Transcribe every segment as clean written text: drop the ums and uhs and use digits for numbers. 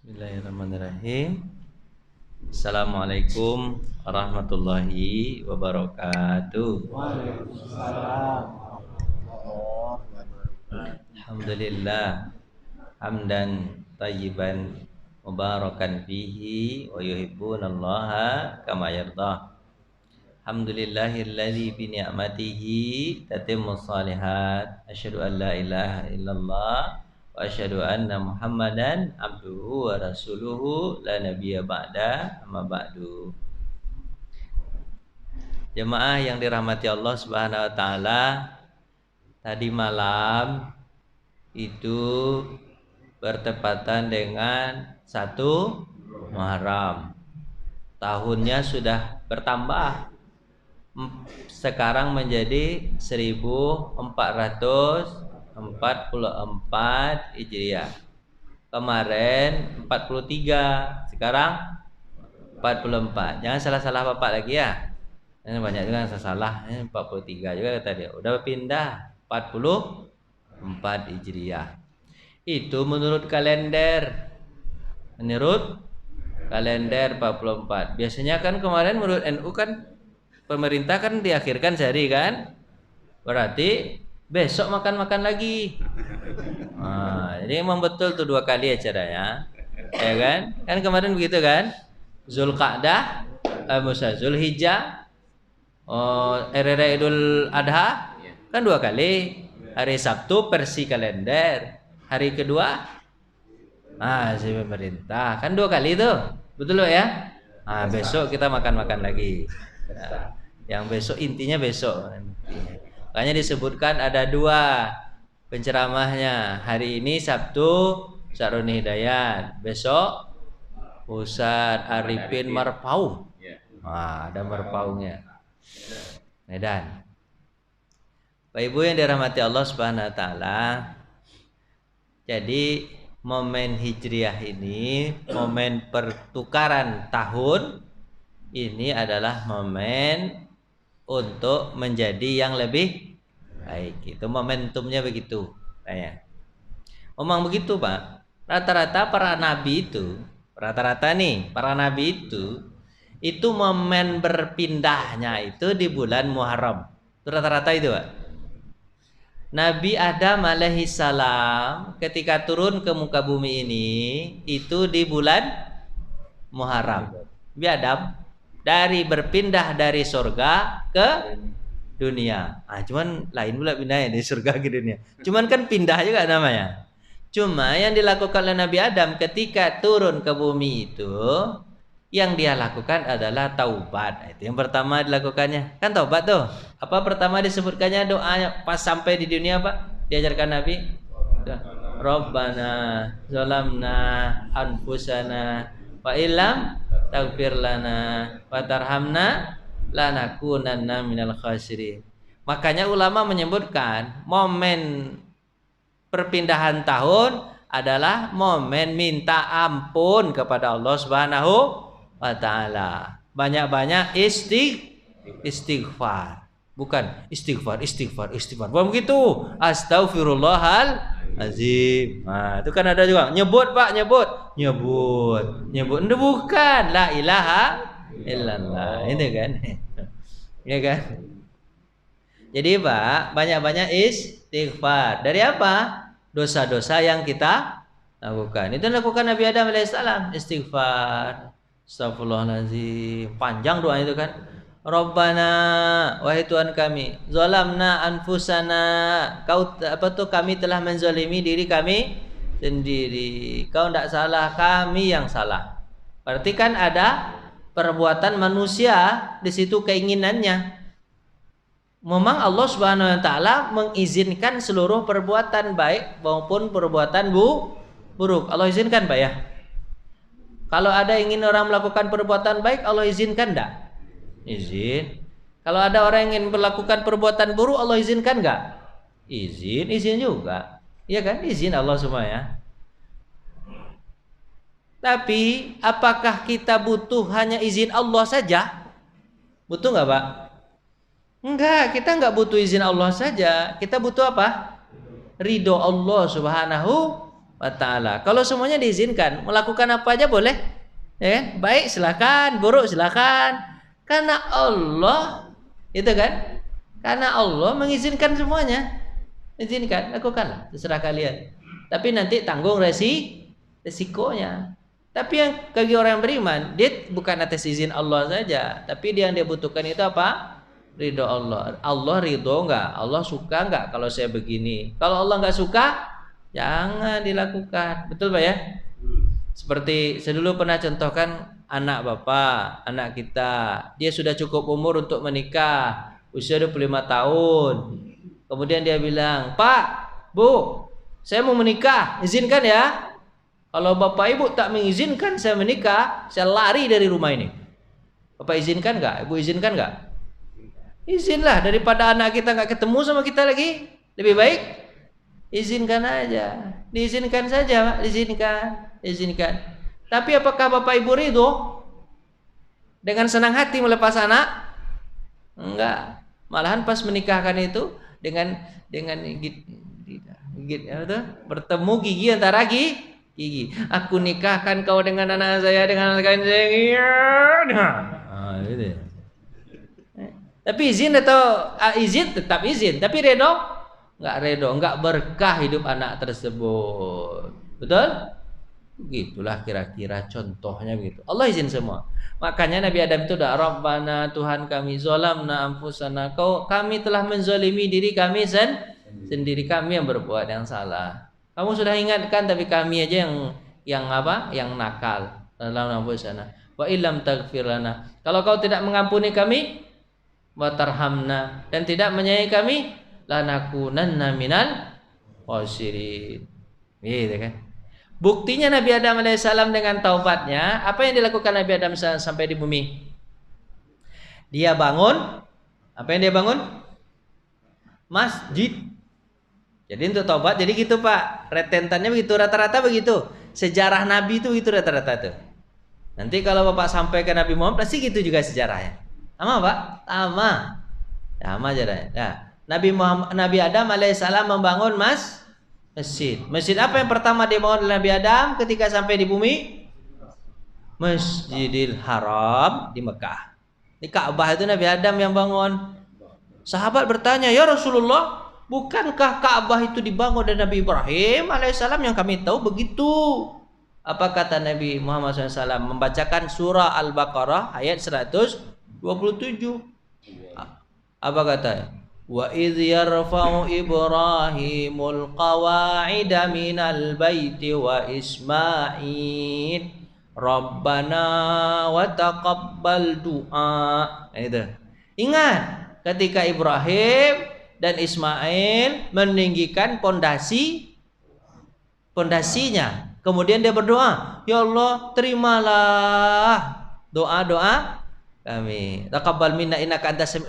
Bismillahirrahmanirrahim. Assalamualaikum warahmatullahi wabarakatuh. Waalaikumsalam. Alhamdulillah hamdan tayyiban mubarakan fihi wa yuhibbunallaha kama yardah. Alhamdulillahilladzi bi ni'matihi tatimmus shalihat. Asyhadu an la ilaha illallah wa asyhadu anna Muhammadan abduhu wa rasuluhu la nabiyya ba'da amma ba'du. Jemaah yang dirahmati Allah Subhanahu wa taala, tadi malam itu bertepatan dengan 1 Muharram. Tahunnya sudah bertambah. Sekarang menjadi 1444 Hijriah. Kemarin 43, sekarang 44. Jangan salah-salah Bapak lagi ya. Ini banyak juga yang salah. Ini 43 juga tadi. Udah pindah 44 Hijriah. Itu menurut kalender. Menurut kalender 44. Biasanya kan kemarin menurut NU kan pemerintah kan diakhirkan sehari kan. Berarti besok makan-makan lagi. Jadi emang betul tuh 2 kali acaranya. Ya kan? Kan kemarin begitu kan? Zulqa'dah, Zulhijjah, Hari Idul Adha kan 2 kali. Hari Sabtu versi kalender, hari kedua si pemerintah kan 2 kali tuh, betul loh ya. Besok kita makan-makan lagi. Yang besok intinya besok. Makanya disebutkan ada 2 penceramahnya. Hari ini Sabtu Saruni Hidayat, besok Ustadz Arifin Marpaung. Ada Marpaungnya. Medan. Bapak Ibu yang dirahmati Allah Subhanahu wa taala. Jadi momen Hijriah ini, momen pertukaran tahun ini adalah momen untuk menjadi yang lebih baik. Itu momentumnya begitu. Omong begitu, Pak. Rata-rata para nabi itu, para nabi itu momen berpindahnya itu di bulan Muharram. Itu rata-rata itu, Pak. Nabi Adam alaihissalam ketika turun ke muka bumi ini itu di bulan Muharram. Nabi Adam berpindah dari surga ke dunia. Cuman lain pula pindahnya dari surga ke dunia. Cuman kan pindah juga namanya. Cuma yang dilakukan oleh Nabi Adam ketika turun ke bumi itu, yang dia lakukan adalah taubat. Itu yang pertama dilakukannya. Kan taubat tuh. Apa pertama disebutkannya doanya pas sampai di dunia, Pak? Diajarkan Nabi. Rabbana zalamna anfusana wa illam taghfir lana wa tarhamna lanakunanna minal khasirin. Makanya ulama menyebutkan momen perpindahan tahun adalah momen minta ampun kepada Allah Subhanahu wa taala. Banyak-banyak istighfar. Bukan istighfar. Bukan begitu. Astaghfirullahalazim. Itu kan ada juga. Nyebut, Pak, nyebut. Itu bukan la ilaha illallah. Itu kan. Ya kan? Jadi, Pak, banyak-banyak istighfar. Dari apa? Dosa-dosa yang kita lakukan. Itu lakukan Nabi Adam alaihissalam. Istighfar. Astagfirullahaladzim. Panjang doa itu kan. Rabbana, wahai Tuhan kami, zalamna anfusana. Kami telah menzalimi diri kami sendiri. Kau tidak salah, kami yang salah. Berarti kan ada perbuatan manusia di situ keinginannya. Memang Allah Subhanahu wa taala mengizinkan seluruh perbuatan baik maupun perbuatan buruk. Allah izinkan, Pak ya. Kalau ada ingin orang melakukan perbuatan baik, Allah izinkan enggak? Izin. Kalau ada orang ingin melakukan perbuatan buruk, Allah izinkan enggak? Izin juga. Iya kan? Izin Allah semua ya. Tapi apakah kita butuh hanya izin Allah saja? Butuh enggak, Pak? Enggak, kita enggak butuh izin Allah saja. Kita butuh apa? Ridho Allah Subhanahu wa ta'ala. Kalau semuanya diizinkan, melakukan apa aja boleh, ya kan? Baik silakan, buruk silakan. Karena Allah, itu kan? Karena Allah mengizinkan semuanya. Izinkan, lakukanlah, terserah kalian. Tapi nanti tanggung resikonya. Tapi yang bagi orang yang beriman, dia bukan atas izin Allah saja, tapi dia yang dia butuhkan itu apa? Ridho Allah. Allah ridho enggak? Allah suka enggak kalau saya begini? Kalau Allah enggak suka, jangan dilakukan. Betul Pak ya? Seperti saya dulu pernah contohkan anak bapak, anak kita, dia sudah cukup umur untuk menikah, usia 25 tahun. Kemudian dia bilang, "Pak, Bu, saya mau menikah, izinkan ya." Kalau bapak ibu tak mengizinkan saya menikah, saya lari dari rumah ini. Bapak izinkan enggak? Ibu izinkan enggak? Izinlah, daripada anak kita nggak ketemu sama kita lagi, lebih baik izinkan aja. Diizinkan saja, Pak. Izinkan. Tapi apakah Bapak Ibu ridho dengan senang hati melepas anak? Enggak. Malahan pas menikahkan itu dengan bertemu gigi antara gigi. Aku nikahkan kau dengan anak saya, dengan anak saya. Nah, gitu ya. Tapi izin atau izin tetap izin, tapi redo enggak berkah hidup anak tersebut. Betul? Begitulah kira-kira contohnya begitu. Allah izin semua. Makanya Nabi Adam itu doa, Rabbana Tuhan kami zalamna anfusana, kami telah menzalimi diri kami sendiri, kami yang berbuat yang salah. Kamu sudah ingatkan tapi kami aja yang nakal dalam anfusana. Wa illam taghfir lana. Kalau kau tidak mengampuni kami, wa tarhamna, dan tidak menyayangi kami, lanakunanna minal khasirin. Gitu kan? Buktinya Nabi Adam alaihissalam dengan taubatnya, apa yang dilakukan Nabi Adam sampai di bumi? Dia bangun, apa yang dia bangun? Masjid. Jadi untuk taubat, jadi gitu Pak, retentannya begitu, rata-rata begitu. Sejarah Nabi itu rata-rata tuh. Nanti kalau Bapak sampai ke Nabi Muhammad, pasti gitu juga sejarahnya. Sama Pak? Sama aja. Nah, Nabi Adam alaihissalam membangun masjid. Masjid apa yang pertama dibangun oleh Nabi Adam ketika sampai di bumi? Masjidil Haram di Mekah. Di Ka'bah itu Nabi Adam yang bangun. Sahabat bertanya, "Ya Rasulullah, bukankah Ka'bah itu dibangun oleh Nabi Ibrahim alaihissalam? Yang kami tahu begitu." Apa kata Nabi Muhammad SAW? Membacakan surah Al-Baqarah ayat 127. Apa katanya? Wa idh yarfa'u Ibrahimul qawa'ida minal baiti wa Ismail Rabbana wa taqabbal du'a. Itu. Ingat ketika Ibrahim dan Ismail meninggikan pondasinya. Kemudian dia berdoa, "Ya Allah, terimalah doa-doa kami. Taqabbal minna innaka antas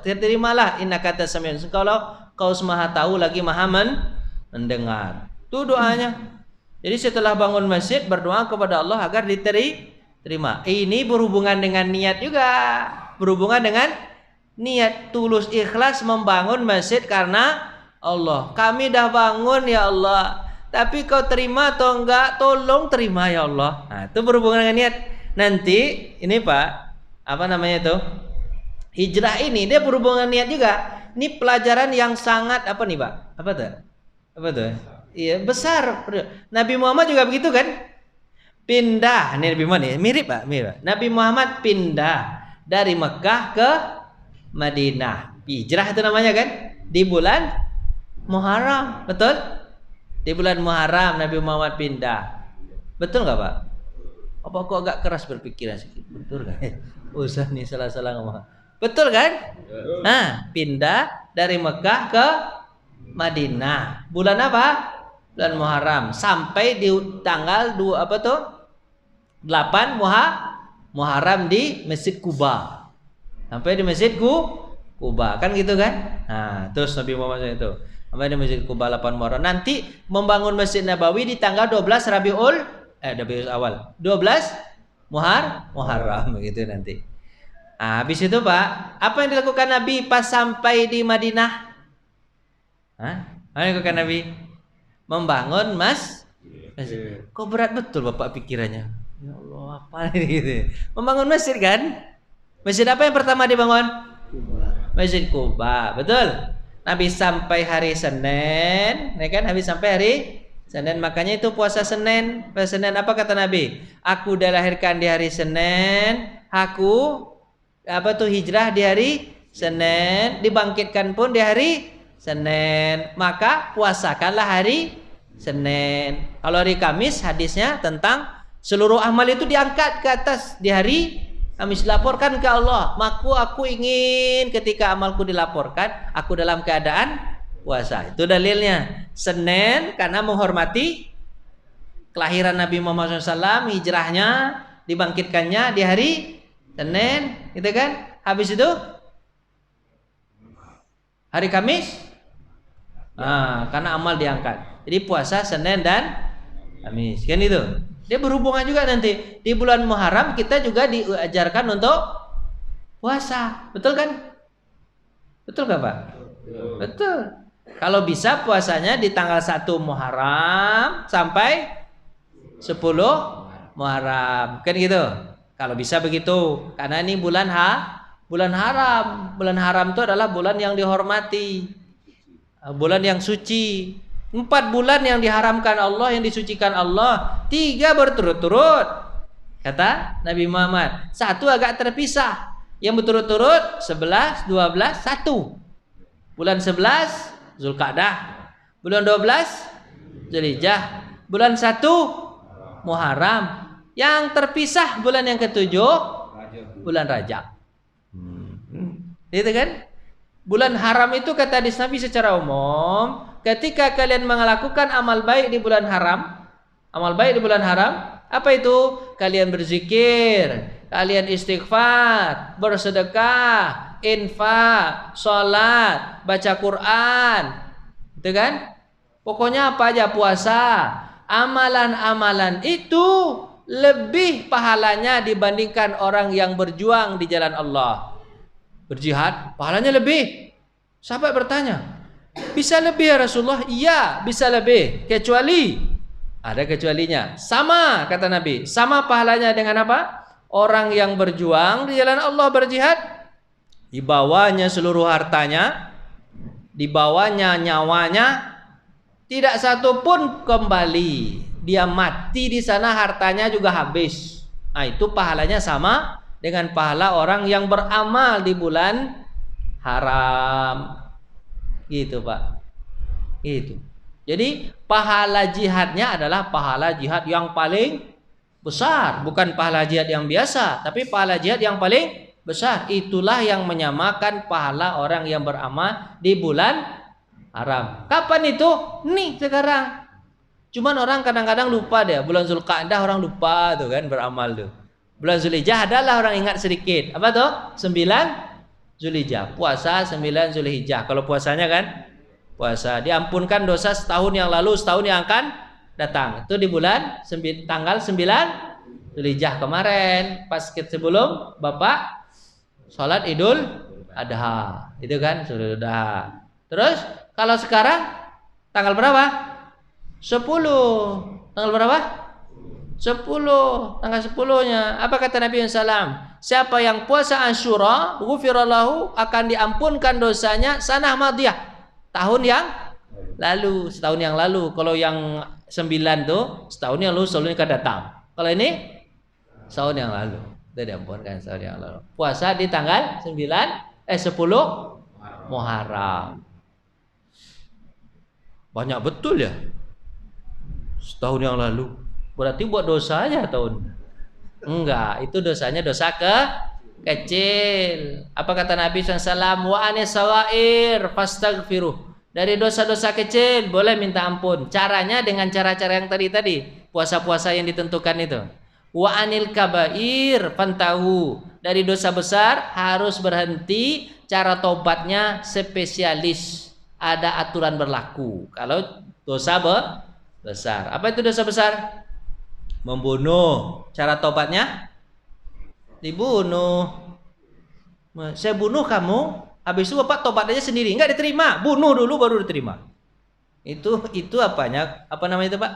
terimalah innaka antas samiun. Kau Maha tahu lagi Maha mendengar." Itu doanya. Jadi setelah bangun masjid berdoa kepada Allah agar diterima. Ini berhubungan dengan niat juga. Berhubungan dengan niat tulus ikhlas membangun masjid karena Allah. Kami dah bangun ya Allah, tapi kau terima atau enggak? Tolong terima ya Allah. Nah, itu berhubungan dengan niat. Nanti ini Pak, apa namanya itu? Hijrah ini dia berhubungan niat juga. Ini pelajaran yang sangat apa nih Pak? Apa tuh? Iya, besar. Nabi Muhammad juga begitu kan? Pindah, ini Nabi Muhammad mirip Pak. Nabi Muhammad pindah dari Mekah ke Madinah. Hijrah itu namanya kan? Di bulan Muharram, betul? Di bulan Muharram Nabi Muhammad pindah. Betul nggak Pak? Apa kok agak keras berpikiran sedikit? Betul kan? Usah nih salah-salah ngomong. Betul kan? Nah, pindah dari Mekah ke Madinah. Bulan apa? Bulan Muharram. Sampai di tanggal 8 Muharram di Masjid Kuba. Sampai di Masjid Kuba. Kan gitu kan? Nah, terus Nabi Muhammad itu sampai di Masjid Kuba 8 Muharram. Nanti membangun Masjid Nabawi di tanggal 12 Rabiul Awal. 12 Muharram begitu nanti. Nah, habis itu Pak, apa yang dilakukan Nabi pas sampai di Madinah? Apa yang dilakukan Nabi? Membangun Kok berat betul Bapak pikirannya? Ya Allah, apa ini gitu. Membangun masjid kan? Masjid apa yang pertama dibangun? Masjid Kuba, betul. Nabi sampai hari Senin, ya kan? Nabi sampai hari Senin, makanya itu puasa Senin. Puasa Senin apa kata Nabi? Aku dilahirkan di hari Senin, aku hijrah di hari Senin, dibangkitkan pun di hari Senin, maka puasakanlah hari Senin. Kalau hari Kamis hadisnya tentang seluruh amal itu diangkat ke atas di hari Kamis, laporkan ke Allah. Maka aku ingin ketika amalku dilaporkan, aku dalam keadaan puasa. Itu dalilnya. Senin karena menghormati kelahiran Nabi Muhammad SAW, hijrahnya, dibangkitkannya di hari Senin, gitu kan? Habis itu hari Kamis, karena amal diangkat. Jadi puasa Senin dan Kamis, kan itu. Dia berhubungan juga nanti di bulan Muharram kita juga diajarkan untuk puasa, betul kan? Betul gak Pak? Betul. Kalau bisa puasanya di tanggal 1 Muharram sampai 10 Muharram, kan gitu. Kalau bisa begitu, karena ini bulan haram. Bulan haram itu adalah bulan yang dihormati, bulan yang suci. 4 bulan yang diharamkan Allah, yang disucikan Allah, 3 berturut-turut kata Nabi Muhammad. 1 agak terpisah. Yang berturut-turut 11, 12, 1. Bulan 11 Zulqa'dah, bulan 12 Zulhijjah, bulan 1 Muharram. Yang terpisah bulan yang ke-7 bulan Rajab. Itu kan? Bulan haram itu kata hadis Nabi secara umum, ketika kalian melakukan amal baik di bulan haram, apa itu? Kalian berzikir, kalian istighfar, bersedekah, infak, sholat, baca Quran, itu kan? Pokoknya apa aja, puasa. Amalan-amalan itu lebih pahalanya dibandingkan orang yang berjuang di jalan Allah. Berjihad, pahalanya lebih. Sahabat bertanya, bisa lebih ya Rasulullah? Iya, bisa lebih. Kecuali, ada kecualinya. Sama, kata Nabi. Sama pahalanya dengan apa? Orang yang berjuang di jalan Allah, berjihad, dibawanya seluruh hartanya, dibawanya nyawanya, tidak satu pun kembali. Dia mati di sana, hartanya juga habis. Nah, itu pahalanya sama dengan pahala orang yang beramal di bulan haram. Gitu Pak. Gitu. Jadi pahala jihadnya adalah pahala jihad yang paling besar. Bukan pahala jihad yang biasa, tapi pahala jihad yang paling besar. Itulah yang menyamakan pahala orang yang beramal di bulan haram. Kapan itu? Nih sekarang. Cuman orang kadang-kadang lupa deh. Bulan Zulqa'dah orang lupa tuh kan beramal tuh. Bulan Zulhijjah adalah orang ingat sedikit. Apa tuh? 9 Zulhijjah. Puasa 9 Zulhijjah. Kalau puasanya kan, puasa diampunkan dosa setahun yang lalu, setahun yang akan datang. Itu di bulan tanggal 9 Zulhijjah kemarin. Pas sebelum Bapak sholat Idul Adha. Itu kan sudah. Terus kalau sekarang tanggal berapa? 10. Tanggal berapa? 10. Tanggal 10-nya. Apa kata Nabi SAW? Siapa yang puasa Asyura, ghufirallahu, akan diampunkan dosanya sanah madiyah, tahun yang lalu, setahun yang lalu. Kalau yang 9 tuh setahun yang lalu, setahun yang akan datang. Kalau ini setahun yang lalu, itu diampunkan setahun yang lalu. Puasa di tanggal 10 Muharram. Banyak betul ya, setahun yang lalu. Berarti buat dosa aja tahun. Enggak, itu dosanya dosa kecil. Apa kata Nabi SAW? Wa anisawair fastaghfiruh. Dari dosa-dosa kecil boleh minta ampun. Caranya dengan cara-cara yang tadi. Puasa-puasa yang ditentukan itu. Wa anil kabair fantahu. Dari dosa besar harus berhenti. Cara tobatnya spesialis. Ada aturan berlaku. Kalau dosa besar. Apa itu dosa besar? Membunuh. Cara tobatnya dibunuh. Saya bunuh kamu, habis itu Bapak tobat aja sendiri, enggak diterima. Bunuh dulu baru diterima. Itu apanya? Apa namanya itu Pak?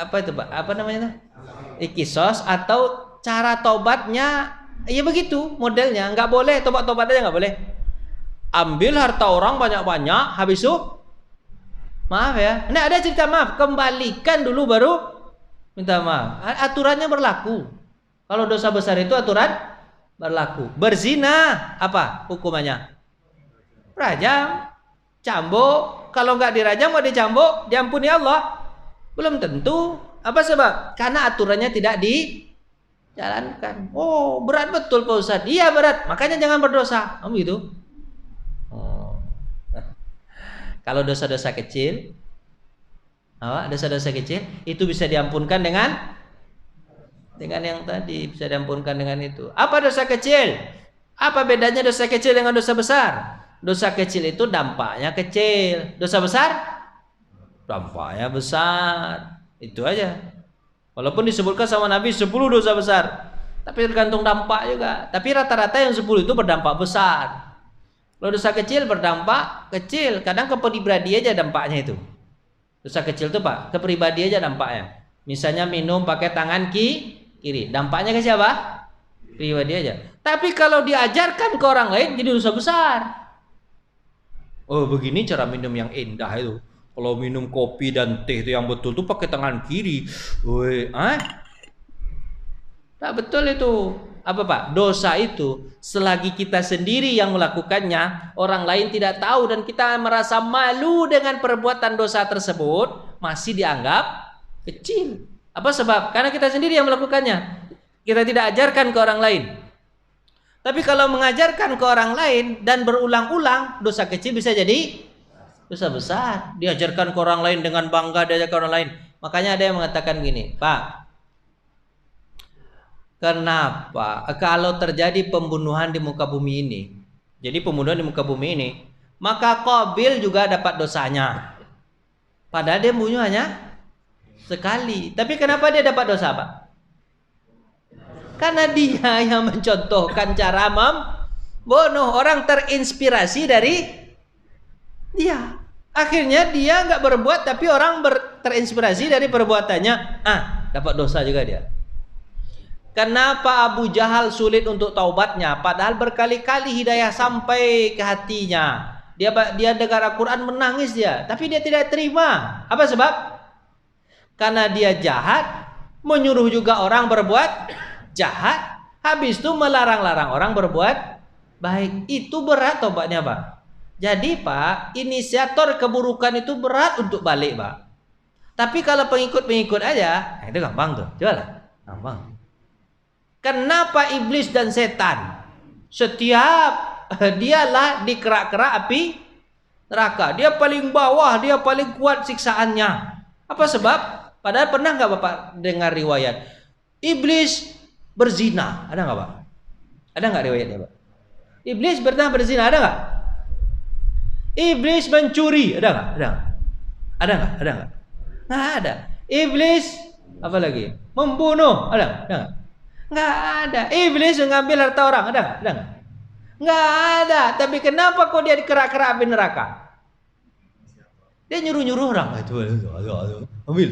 apa itu Pak? Apa namanya tuh? Kisos atau cara tobatnya ya begitu modelnya. Nggak boleh tobat aja nggak boleh. Ambil harta orang banyak-banyak, habis itu maaf ya. Nggak ada cerita maaf, kembalikan dulu baru minta maaf. Aturannya berlaku. Kalau dosa besar itu aturan berlaku. Berzina apa hukumannya? Rajam, cambuk. Kalau nggak dirajam mau dicambuk, diampuni Allah. Belum tentu. Apa sebab? Karena aturannya tidak dijalankan. Oh, berat betul Pak Ustadz. Iya berat, makanya jangan berdosa. Oh gitu. Oh. Kalau dosa-dosa kecil, dosa-dosa kecil itu bisa diampunkan dengan yang tadi, bisa diampunkan dengan itu. Apa dosa kecil? Apa bedanya dosa kecil dengan dosa besar? Dosa kecil itu dampaknya kecil. Dosa besar dampaknya besar. Itu aja. Walaupun disebutkan sama Nabi 10 dosa besar, tapi tergantung dampak juga. Tapi rata-rata yang 10 itu berdampak besar. Kalau dosa kecil berdampak kecil, kadang ke pribadi aja dampaknya itu. Dosa kecil itu Pak, ke pribadi aja dampaknya. Misalnya minum pakai tangan kiri, dampaknya ke siapa? Pribadi aja. Tapi kalau diajarkan ke orang lain jadi dosa besar. Oh begini cara minum yang indah itu. Kalau minum kopi dan teh itu yang betul tuh pakai tangan kiri. Woi, tak betul itu. Apa Pak? Dosa itu selagi kita sendiri yang melakukannya, orang lain tidak tahu dan kita merasa malu dengan perbuatan dosa tersebut, masih dianggap kecil. Apa sebab? Karena kita sendiri yang melakukannya. Kita tidak ajarkan ke orang lain. Tapi kalau mengajarkan ke orang lain dan berulang-ulang, dosa kecil bisa jadi dosa besar. Diajarkan ke orang lain dengan bangga, diajarkan ke orang lain. Makanya ada yang mengatakan gini, Pak, kenapa kalau terjadi pembunuhan di muka bumi ini, jadi pembunuhan di muka bumi ini, maka Qabil juga dapat dosanya. Padahal dia bunuh hanya sekali. Tapi kenapa dia dapat dosa Pak? Karena dia yang mencontohkan cara membunuh. Orang terinspirasi dari dia. Akhirnya dia nggak berbuat, tapi orang terinspirasi dari perbuatannya. Dapat dosa juga dia. Kenapa Abu Jahal sulit untuk taubatnya? Padahal berkali-kali hidayah sampai ke hatinya. Dia dengar Al-Quran menangis dia, tapi dia tidak terima. Apa sebab? Karena dia jahat, menyuruh juga orang berbuat jahat, habis itu melarang-larang orang berbuat baik. Itu berat taubatnya Pak. Jadi Pak, inisiator keburukan itu berat untuk balik Pak. Tapi kalau pengikut-pengikut aja, itu gampang tuh. Coba lah, gampang. Kenapa iblis dan setan setiap dialah di kerak-kerak api neraka, dia paling bawah, dia paling kuat siksaannya. Apa sebab? Padahal pernah nggak Bapak dengar riwayat iblis berzina? Ada nggak Pak? Ada nggak riwayatnya Pak? Iblis pernah berzina, ada nggak? Iblis mencuri, ada nggak? Ada nggak? Ada nggak? Ada nggak? Nggak ada. Iblis apa lagi? Membunuh, ada nggak? Nggak ada. Iblis mengambil harta orang, ada nggak? Ada nggak? Nggak ada. Tapi kenapa kok dia dikerak-kerak api neraka? Dia nyuruh-nyuruh orang. Ambil.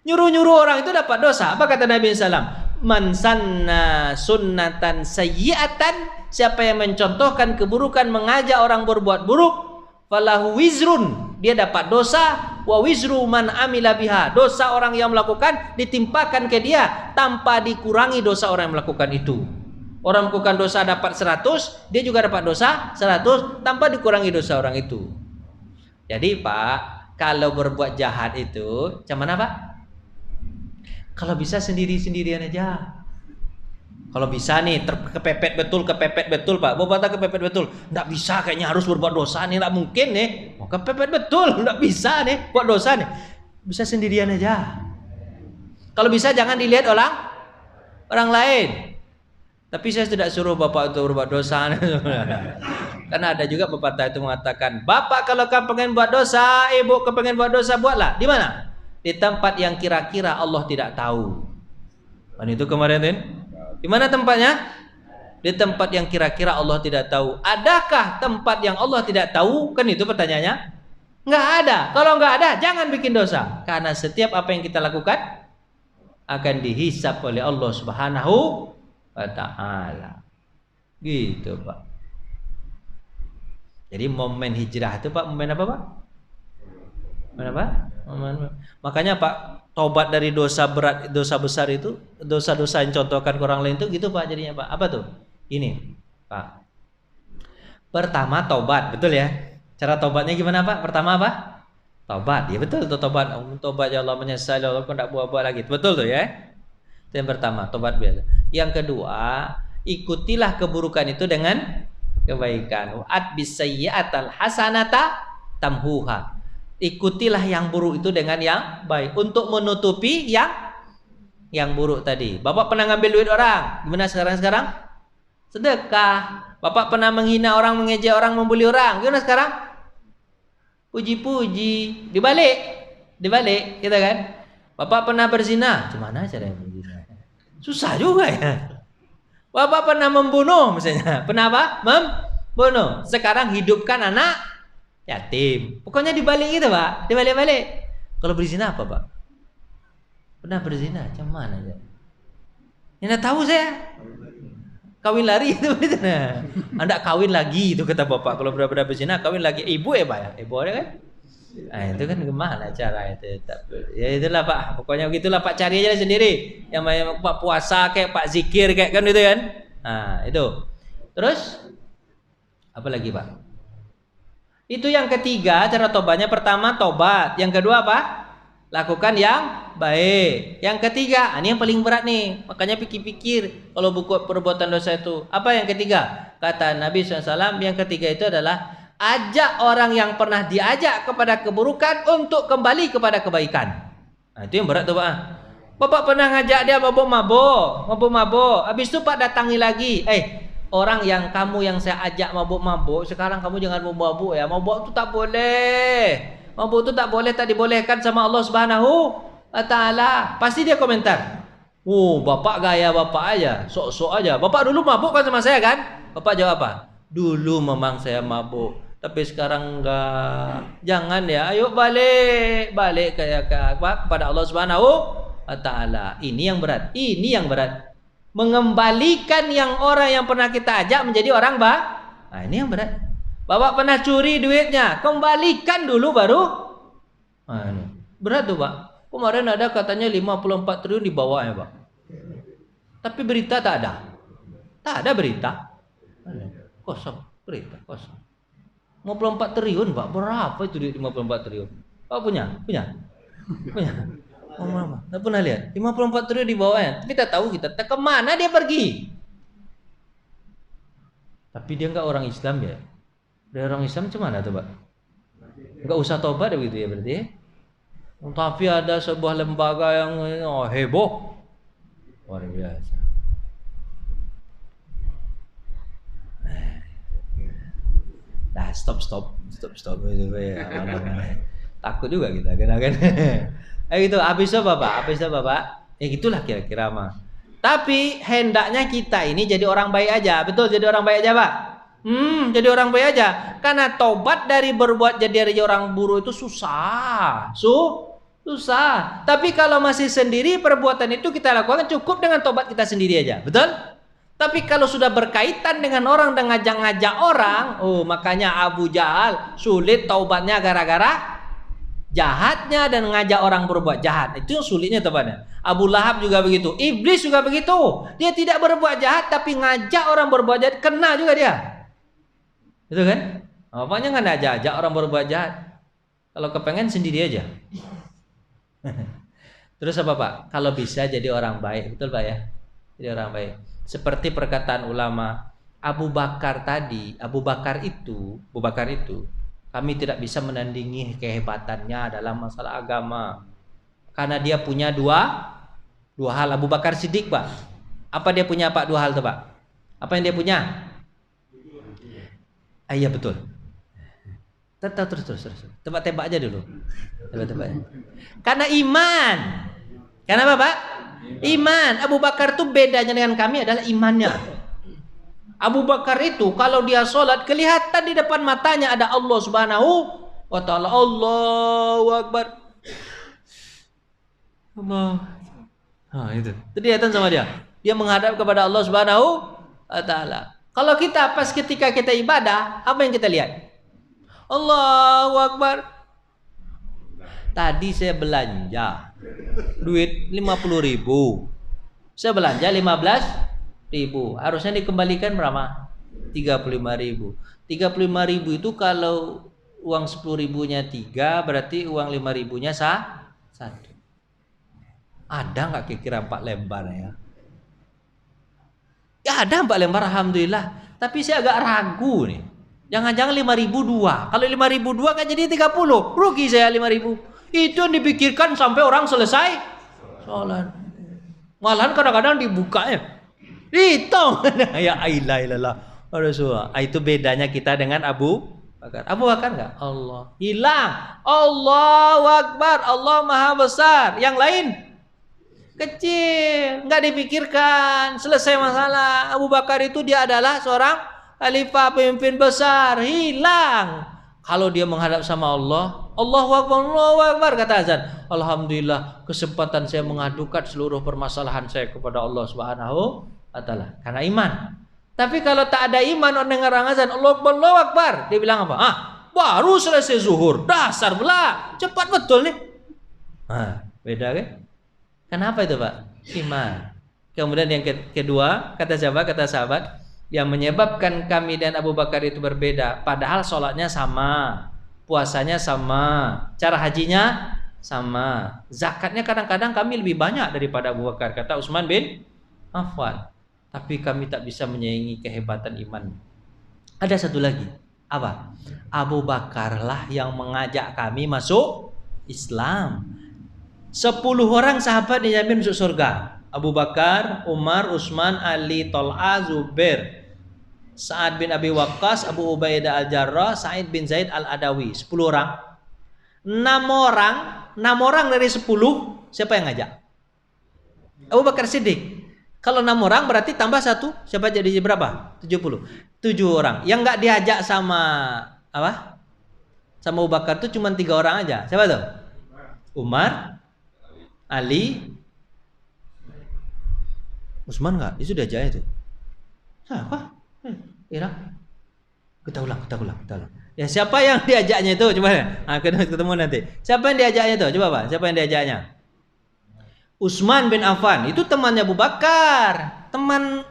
Nyuruh-nyuruh orang itu dapat dosa. Apa kata Nabi SAW? Man sanna sunnatan sayyi'atan, siapa yang mencontohkan keburukan, mengajak orang berbuat buruk, falahu wizrun, dia dapat dosa, wa wizru man amila biha, dosa orang yang melakukan ditimpakan ke dia tanpa dikurangi dosa orang yang melakukan itu. Orang melakukan dosa dapat 100, dia juga dapat dosa 100 tanpa dikurangi dosa orang itu. Jadi Pak, kalau berbuat jahat itu macam mana Pak? Kalau bisa sendiri-sendirian aja. Kalau bisa nih kepepet betul Pak. Bapak kepepet betul. Nggak bisa kayaknya harus berbuat dosa nih, nggak mungkin nih. Mau kepepet betul, nggak bisa nih buat dosa nih. Bisa sendirian aja. Kalau bisa jangan dilihat orang lain. Tapi saya tidak suruh Bapak untuk berbuat dosa. Karena ada juga pepatah itu mengatakan, Bapak kalau kamu pengen buat dosa, Ibu kepengen buat dosa, buatlah. Di mana? Di tempat yang kira-kira Allah tidak tahu. Dan itu kemarin kan? Di mana tempatnya? Di tempat yang kira-kira Allah tidak tahu. Adakah tempat yang Allah tidak tahu? Kan itu pertanyaannya. Nggak ada. Kalau nggak ada, jangan bikin dosa. Karena setiap apa yang kita lakukan akan dihisap oleh Allah Subhanahu wa ta'ala. Gitu, Pak. Jadi momen hijrah itu, Pak, momen apa, Pak? Momen apa? Makanya, Pak, tobat dari dosa berat, dosa besar itu, dosa-dosa yang contohkan ke orang lain itu gitu, Pak, jadinya, Pak. Apa tuh? Ini, Pak. Pertama tobat, betul ya? Cara tobatnya gimana, Pak? Pertama apa? Tobat. Ya betul tuh tobat. Tobat ya Allah, menyesal ya Allah, kau tidak buat lagi. Betul tuh ya? Itu yang pertama, tobat biasa. Yang kedua, ikutilah keburukan itu dengan kebaikan. Wa'at bisayyi'atal hasanata tamhuha. Ikutilah yang buruk itu dengan yang baik untuk menutupi yang buruk tadi. Bapak pernah ngambil duit orang, gimana sekarang? Sedekah. Bapak pernah menghina orang, mengejek orang, membuli orang, gimana sekarang? Puji-puji, dibalik, gitu kan? Bapak pernah berzina, gimana caranya berzina? Susah juga ya. Bapak pernah membunuh misalnya, pernah apa? Membunuh. Sekarang hidupkan anak yatim. Pokoknya dibalik gitu, Pak, dibalik. Kalau berzina apa, Pak? Pernah berzina, macam mana ya? Tidak tahu saya. Kawin lari itu benar. Anda kawin lagi itu kata bapak. Kalau benar-benar berzina kawin lagi. Ibu ya, Pak ya? Ibu ada kan? Nah, itu kan gimana cara itu? Ya itulah, Pak. Pokoknya begitulah, Pak, cari aja sendiri. Yang Pak puasa kayak Pak zikir kayak kan itu kan? Nah, itu. Terus apa lagi, Pak? Itu yang ketiga cara tobatnya. Pertama tobat. Yang kedua apa? Lakukan yang baik. Yang ketiga, ini yang paling berat nih. Makanya pikir-pikir kalau buku perbuatan dosa itu. Apa yang ketiga? Kata Nabi SAW, yang ketiga itu adalah ajak orang yang pernah diajak kepada keburukan untuk kembali kepada kebaikan. Nah, itu yang berat tuh, Pak. Bapak pernah ngajak dia mabuk. Habis itu Pak datangi lagi. Orang yang kamu yang saya ajak mabuk, sekarang kamu jangan mabuk ya. Mabuk itu tak boleh. Mabuk itu tak boleh, tak dibolehkan sama Allah Subhanahu wa ta'ala. Pasti dia komentar. Bapak gaya bapak aja, sok-sok aja. Bapak dulu mabuk kan sama saya kan? Bapak jawab apa? Dulu memang saya mabuk, tapi sekarang enggak. Jangan ya, ayo balik kepada Allah Subhanahu wa ta'ala. Ini yang berat. Mengembalikan orang yang pernah kita ajak menjadi orang Nah, ini yang berat. Bapak pernah curi duitnya, kembalikan dulu baru. Nah, ini berat tuh, Pak. Kemarin ada katanya 54 triliun dibawa ya, Pak. Tapi berita tak ada. Tak ada berita. Kosong, berita kosong. 54 triliun, Pak. Berapa itu duit 54 triliun? Pak punya? Tak pernah lihat. 54 triliun dibawanya. Tapi tak tahu kita kemana dia pergi. Tapi dia enggak orang Islam ya. Dari orang Islam cuma tuh, Pak? Enggak usah tobat begitu ya berarti ya? Tapi ada sebuah lembaga yang heboh. Luar biasa. Nah, stop itu ya. Takut juga kita kan. Gitu, habis apa, Pak? Ya gitulah kira-kira mah. Tapi hendaknya kita ini jadi orang baik aja. Betul, jadi orang baik aja, Pak. Jadi orang baik aja. Karena tobat dari berbuat jadi orang buruk itu susah. Susah. Tapi kalau masih sendiri perbuatan itu kita lakukan cukup dengan tobat kita sendiri aja. Betul? Tapi kalau sudah berkaitan dengan orang dan ngajak-ngajak orang, makanya Abu Jahal sulit taubatnya gara-gara jahatnya dan ngajak orang berbuat jahat. Itu sulitnya tobatnya. Abu Lahab juga begitu. Iblis juga begitu. Dia tidak berbuat jahat tapi ngajak orang berbuat jahat, kena juga dia. Itu kan? Apanya nggak ajak orang berbuat jahat. Kalau kepengen sendiri aja. Terus apa, Pak? Kalau bisa jadi orang baik, betul, Pak ya? Jadi orang baik. Seperti perkataan ulama Abu Bakar itu, kami tidak bisa menandingi kehebatannya dalam masalah agama. Karena dia punya dua hal. Abu Bakar Siddiq, Pak. Apa dia punya, Pak? Dua hal tuh, Pak. Apa yang dia punya? Iya betul. Terus. Tebak-tebak aja dulu. Tebak-tebak. Karena iman. Kenapa, Pak? Iman. Abu Bakar itu bedanya dengan kami adalah imannya. Abu Bakar itu kalau dia sholat kelihatan di depan matanya ada Allah Subhanahu wa ta'ala. Allahu Akbar. Allah. Nah, itu. Kelihatan sama dia. Dia menghadap kepada Allah Subhanahu wa ta'ala. Kalau kita pas ketika kita ibadah, apa yang kita lihat? Allahu Akbar. Tadi saya belanja duit 50.000. Saya belanja 15.000. Harusnya dikembalikan berapa? 35.000. 35.000 itu kalau uang 10.000-nya 3, berarti uang 5.000-nya 1. Ada nggak kira-kira 4 lembar ya? Ya ada 4 lembar, alhamdulillah. Tapi saya agak ragu nih. Jangan-jangan 5.002. Kalau 5.002 kan jadi 30. Rugi saya 5.000. Itu yang dipikirkan sampai orang selesai sholat. Malahan kadang-kadang dibukanya. Hitung. Ya ilah. Rasulullah. Itu bedanya kita dengan Abu Bakar. Abu Bakar enggak? Allah. Hilang. Allahu Akbar. Allah Maha Besar. Yang lain kecil, nggak dipikirkan, selesai masalah. Abu Bakar itu dia adalah seorang khalifah, pemimpin besar, hilang. Kalau dia menghadap sama Allah, Allahu Akbar, kata azan. Alhamdulillah, kesempatan saya mengadukan seluruh permasalahan saya kepada Allah Subhanahu wa ta'ala. Karena iman. Tapi kalau tak ada iman, orang dengar azan, Allahu Akbar, dia bilang apa? Baru selesai zuhur, dasar belah, cepat betul nih. Beda kan? Kenapa itu Pak? Iman. Kemudian yang kedua, kata siapa? Kata sahabat, yang menyebabkan kami dan Abu Bakar itu berbeda. Padahal sholatnya sama, puasanya sama, cara hajinya sama, zakatnya kadang-kadang kami lebih banyak daripada Abu Bakar, kata Utsman bin Affan. Tapi kami tak bisa menyaingi kehebatan iman. Ada satu lagi. Apa? Abu Bakar lah yang mengajak kami masuk Islam. 10 orang sahabat dijamin masuk surga. Abu Bakar, Umar, Utsman, Ali, Tolha, Zubair, Sa'ad bin Abi Waqqas, Abu Ubaidah Al-Jarrah, Sa'id bin Zaid Al-Adawi. 10 orang. 6 orang dari 10, siapa yang ngajak? Abu Bakar Siddiq. Kalau 6 orang berarti tambah 1, siapa jadi berapa? 70. 7 orang. Yang enggak diajak sama apa? Sama Abu Bakar itu cuma 3 orang aja. Siapa tuh? Umar, Ali, Utsman enggak? Itu diajaknya tuh. Siapa? Ira. Kita ulang. Ya siapa yang diajaknya itu? Coba ketemu nanti. Siapa yang diajaknya itu? Coba Pak, siapa yang diajaknya? Utsman bin Affan, itu temannya Abu Bakar, teman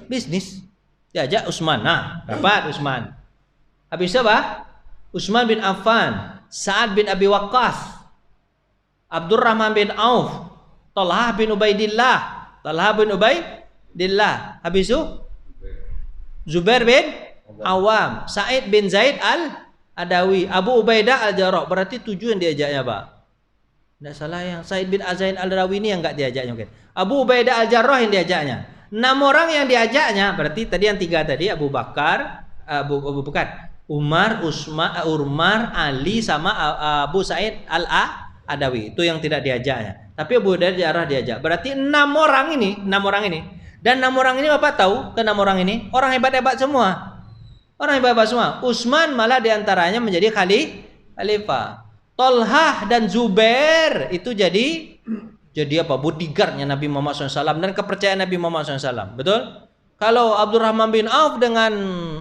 bisnis. Diajak Utsman. Nah, dapat Utsman. Habis itu apa? Utsman bin Affan, Sa'ad bin Abi Waqqas, Abdurrahman bin Auf, Tolha bin Ubaidillah. Habis itu Zubair bin Awam, Sa'id bin Zaid Al-Adawi, Abu Ubaidah Al-Jarrah. Berarti 7 yang diajaknya Pak. Tidak salah, yang Sa'id bin Zaid Al-Adawi ini yang enggak diajaknya mungkin. Abu Ubaidah Al-Jarrah yang diajaknya. 6 orang yang diajaknya, berarti tadi yang 3 tadi, Abu Bakar, Umar, Utsman, Ali sama Abu Sa'id Al-Adawi. Itu yang tidak diajaknya. Tapi Abu Ubaidah Al-Jarrah diajak. Berarti 6 orang ini. Dan 6 orang ini Bapak tahu, ke 6 orang ini orang hebat-hebat semua. Utsman malah diantaranya menjadi khalifah. Tolha dan Zubair itu jadi apa? Bodyguardnya Nabi Muhammad SAW dan kepercayaan Nabi Muhammad SAW. Betul? Kalau Abdurrahman bin Auf dengan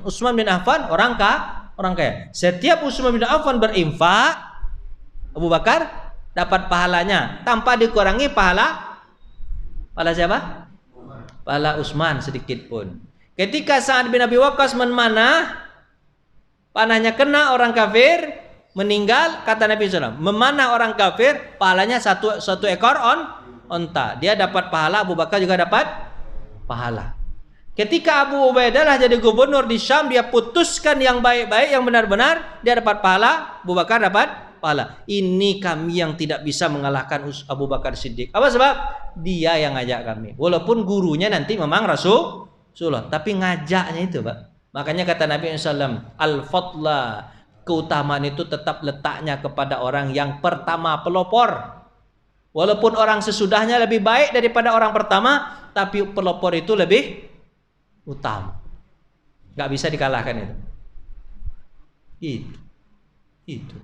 Utsman bin Affan orang kaya. Setiap Utsman bin Affan berinfak, Abu Bakar dapat pahalanya tanpa dikurangi pahala siapa? Pahala Utsman sedikit pun. Ketika Sa'ad bin Abi Waqqas memanah, panahnya kena orang kafir, meninggal, kata Nabi SAW, memanah orang kafir, pahalanya satu ekor onta. Dia dapat pahala, Abu Bakar juga dapat pahala. Ketika Abu Ubaidah jadi gubernur di Syam, dia putuskan yang baik-baik, yang benar-benar, dia dapat pahala, Abu Bakar dapat pahala. Ini kami yang tidak bisa mengalahkan Abu Bakar Siddiq. Apa sebab? Dia yang ngajak kami. Walaupun gurunya nanti memang Rasulullah, tapi ngajaknya itu Pak. Makanya kata Nabi SAW, al-fadla, keutamaan itu tetap letaknya kepada orang yang pertama pelopor. Walaupun orang sesudahnya lebih baik daripada orang pertama, tapi pelopor itu lebih utama. Gak bisa dikalahkan itu. Gitu. Itu.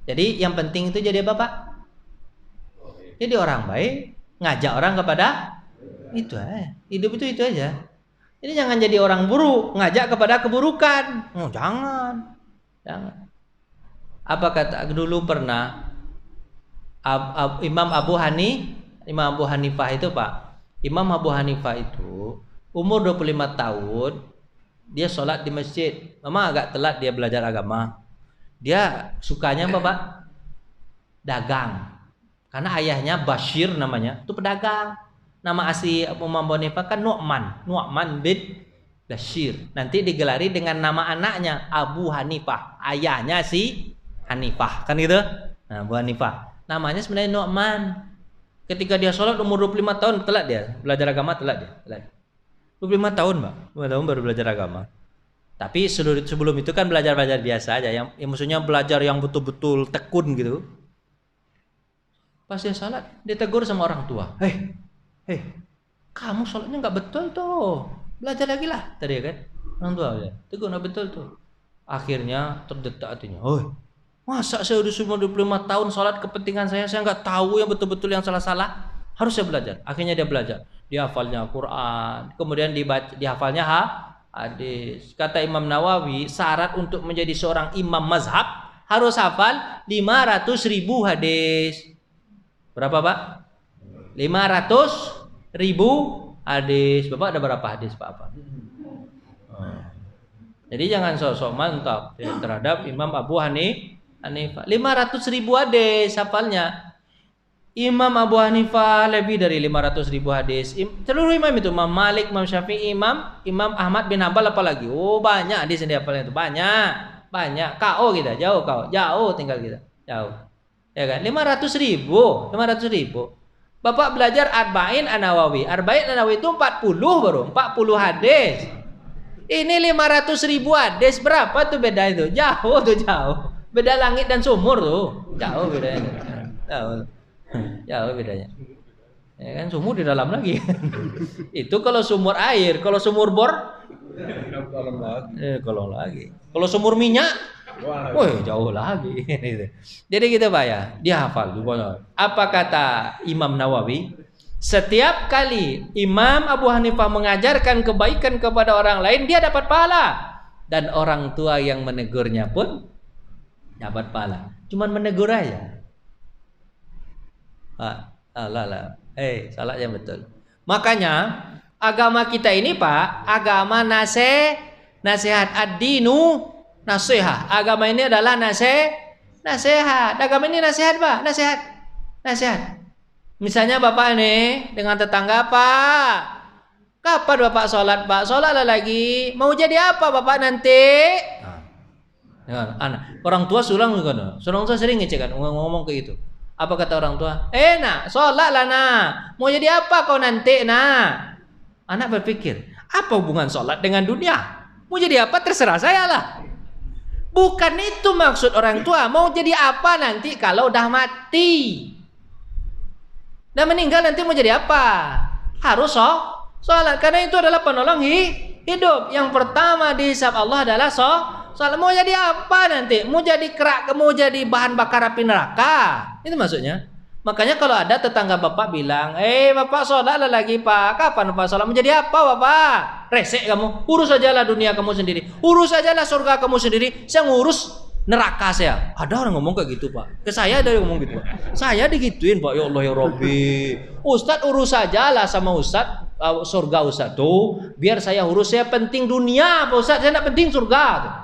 Jadi yang penting itu jadi apa, Pak? Jadi orang baik, ngajak orang kepada itu aja. Hidup itu aja. Jadi jangan jadi orang buruk, ngajak kepada keburukan. Oh, jangan. Apa kata dulu pernah Imam Abu Hanifah itu, Pak. Imam Abu Hanifah itu umur 25 tahun dia sholat di masjid. Memang agak telat dia belajar agama. Dia sukanya apa, Pak? Dagang. Karena ayahnya Bashir namanya, itu pedagang. Nama asli Imam Abu Hanifah kan Nu'man bin Bashir. Nanti digelari dengan nama anaknya Abu Hanifah. Ayahnya si Hanifah, kan gitu? Nah, Abu Hanifah. Namanya sebenarnya Nu'man. Ketika dia sholat umur 25 tahun telat dia belajar agama, telat. 25 tahun, Mbak. 25 tahun baru belajar agama. Tapi sebelum itu kan belajar biasa aja, yang maksudnya belajar yang betul-betul tekun gitu. Pas dia sholat, dia tegur sama orang tua. Hei, kamu sholatnya nggak betul tuh. Belajar lagi lah, tadi kan. Orang tua ya, tegur nggak betul tuh. Akhirnya terdetak hatinya. Masa saya udah umur 25 tahun sholat kepentingan saya nggak tahu yang betul-betul yang salah-salah. Harus saya belajar. Akhirnya dia belajar. Dia hafalnya Quran, kemudian dihafalnya hadis. Kata Imam Nawawi, syarat untuk menjadi seorang imam mazhab harus hafal 500.000 hadis. Berapa, Pak? 500.000 hadis. Bapak ada berapa hadis, Pak? Jadi jangan sok-sok mantap terhadap Imam Abu Hanifah. 500.000 hadis hafalnya. Imam Abu Hanifah lebih dari 500.000 hadis. Seluruh imam itu, Imam Malik, Imam Syafi'i, Imam Ahmad bin Hanbal apalagi. Banyak hadis yang dihafalnya itu. Banyak. KO kita, jauh tinggal kita. Jauh. Ya kan? 500.000. Bapak belajar Arba'in An-Nawawi. Arba'in An-Nawawi itu 40 baru, 40 hadis. Ini 500.000 hadis, berapa tuh beda itu? Jauh. Beda langit dan sumur tuh. Jauh bedanya. Jauh bedanya. Ya kan, sumur di dalam lagi. Itu kalau sumur air, kalau sumur bor kolong lagi. Kalau sumur minyak, jauh lagi. Jadi gitu, Pak ya. Dia hafal juga. Apa kata Imam Nawawi? Setiap kali Imam Abu Hanifah mengajarkan kebaikan kepada orang lain, dia dapat pahala. Dan orang tua yang menegurnya pun dapat pahala. Cuman menegur aja. Salah yang betul. Makanya agama kita ini, Pak, agama nasihat ad-dinu nasihat. Agama ini adalah nasihat. Agama ini nasihat, Pak, nasihat. Misalnya Bapak nih dengan tetangga, Pak, kapan Bapak sholat, Pak? Sholat lagi. Mau jadi apa Bapak nanti? Orang tua sulang juga. Orang tua sering ngecek kan, ngomong kayak gitu. Apa kata orang tua? Nak, sholat lah nak. Mau jadi apa kau nanti nak? Anak berpikir, apa hubungan sholat dengan dunia? Mau jadi apa terserah saya lah. Bukan itu maksud orang tua. Mau jadi apa nanti kalau udah mati? Dan meninggal nanti mau jadi apa? Harus sholat. Karena itu adalah penolong hidup. Yang pertama dihisab Allah adalah sholat. Mau jadi apa nanti? Mau jadi kerak, mau jadi bahan bakar api neraka? Itu maksudnya. Makanya kalau ada tetangga Bapak bilang, Bapak sholat lagi Pak. Kapan Bapak sholat? Mau jadi apa Bapak? Resek kamu. Urus ajalah dunia kamu sendiri. Urus ajalah surga kamu sendiri. Saya ngurus neraka saya. Ada orang ngomong kayak gitu Pak. Ke saya ada yang ngomong gitu Pak. Saya digituin Pak. Ya Allah ya Rabbi. Ustadz urus ajalah sama Ustadz surga Ustadz tuh. Biar saya urus. Saya penting dunia Pak Ustadz. Saya tidak penting surga.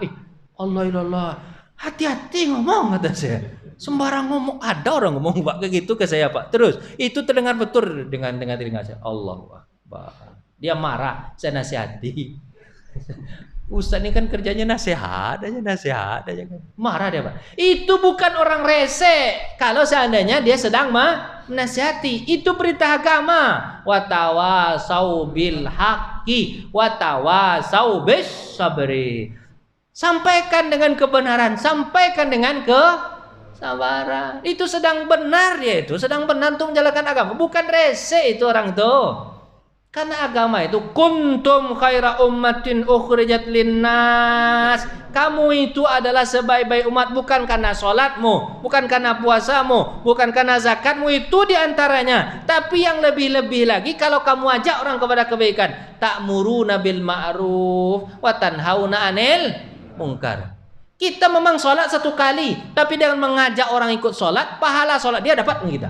Allah. Hati-hati ngomong kata saya. Sembarang ngomong. Ada orang ngomong Pak kayak gitu ke saya Pak. Terus itu terdengar betul dengan telinga saya. Allah Akbar. Dia marah. Saya nasihati. Ustaz ini kan kerjanya nasihat aja kan. Marah dia Pak. Itu bukan orang rese. Kalau seandainya dia sedang menasihati, itu perintah agama. Watawasau bil haqqi watawasau bis sabri. Sampaikan dengan kebenaran, sampaikan dengan kesabaran. Itu sedang benar dia, itu sedang benar untuk menjalankan agama. Bukan rese itu orang itu. Karena agama itu kuntum khaira ummatin ukhrijat linnas. Kamu itu adalah sebaik-baik umat bukan karena sholatmu, bukan karena puasamu, bukan karena zakatmu, itu diantaranya. Tapi yang lebih-lebih lagi kalau kamu ajak orang kepada kebaikan, ta'muruna bil ma'ruf wa tanhauna 'anil munkar. Kita memang sholat satu kali, tapi dengan mengajak orang ikut sholat, pahala sholat dia dapat kita.